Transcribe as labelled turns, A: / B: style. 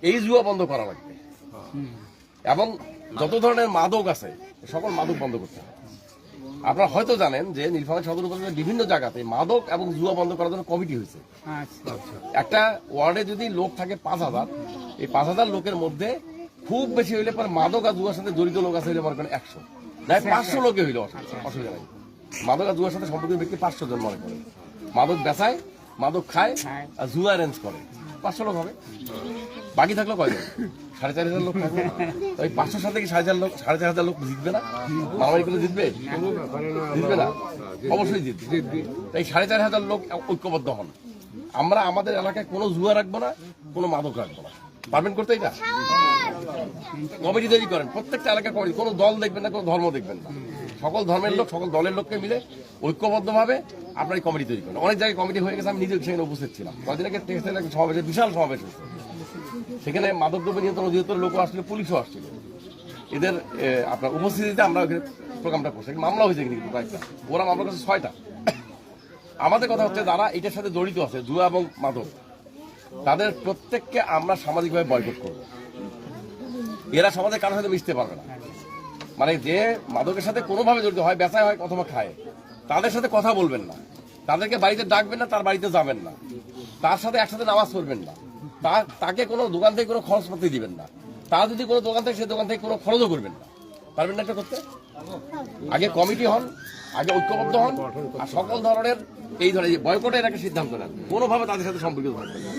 A: এই জুয়া বন্ধ করা লাগবে এবং যত ধরনের মাদক আছে সকল মাদক বন্ধ করতে হবে। আপনারা হয়তো জানেন যে নীলফামারী সদর উপজেলার বিভিন্ন জায়গাতে মাদক এবং জুয়া বন্ধ করার জন্য কমিটি হয়েছে। একটা ওয়ার্ডে যদি লোক থাকে 5,000, এই 5,000 লোকের মধ্যে খুব বেশি হইলে পরে মাদক আর জুয়ার সাথে জড়িত লোক আছে হইলে মনে করেন 100, নাই 500 লোকে হইলে অসুবিধা নাই। মাদক আর জুয়ার সাথে সম্পর্কিত ব্যক্তি 500 জন মনে করেন, মাদক বেচায়, মাদক খায় আর জুয়া অ্যারেঞ্জ করে, 500 লোক হবে। বাকি থাকলো কয়জন? 4,500 লোক থাকবে। ওই 500 সাথে কি 4,500 লোক জিতবে না? মারামারি করে জিতবে? জিতবে না, অবশ্যই জিতবে। তাই 4,500 লোক ঐক্যবদ্ধ হন। আমরা আমাদের এলাকায় কোনো জুয়া রাখবো না, কোনো মাদক রাখবো না। পারবেন করতে? এটা কমিটি তৈরি করেন, প্রত্যেকটা এলাকার কমিটি। কোনো দল দেখবেন না, কোনো ধর্ম দেখবেন না, সকল ধর্মের লোক, সকল দলের লোককে মিলে ঐক্যবদ্ধভাবে আপনার এই কমিটি তৈরি করেন। অনেক জায়গায় কমিটি হয়ে গেছে, আমি নিজে সেখানে উপস্থিত ছিলাম। কয়েকদিন আগে টেক্সটাইল একটা সমাবেশে, বিশাল সমাবেশ হয়েছে, সেখানে মাদকদ্রব্য নিয়ন্ত্রণ অধিদপ্তরের লোকও আসছিল, পুলিশও আসছিল। এদের আপনার উপস্থিতিতে আমরা ওখানে প্রোগ্রামটা করছি। মামলা হয়েছে কিন্তু কয়েকটা, ওরা মামলা করছে 6টা। আমাদের কথা হচ্ছে যারা এটার সাথে জড়িত আছে, জুয়া এবং মাদক, তাদের প্রত্যেককে আমরা সামাজিকভাবে বয়কট করব। এরা সমাজে কারোর সাথে মিশতে পারবে না। মানে যে মাদকের সাথে কোনোভাবে জড়িত হয়, বেচায় হয় অথবা খায়, তাদের সাথে কথা বলবেন না, তাদেরকে বাড়িতে ডাকবেন না, তার বাড়িতে যাবেন না, তার সাথে একসাথে নামাজ পড়বেন না, তাকে কোনো দোকান থেকে কোনো খরচপাতি দিবেন না, তার যদি কোনো দোকান থেকে, সে দোকান থেকে কোনো খরচও করবেন না। পারবেন না এটা করতে? আগে কমিটি হন, আগে ঐক্যবদ্ধ হন, আর সকল ধরনের এই ধরনের বয়কটের একটা সিদ্ধান্ত নেন, কোনোভাবে তাদের সাথে সম্পর্কিত থাকবেন না।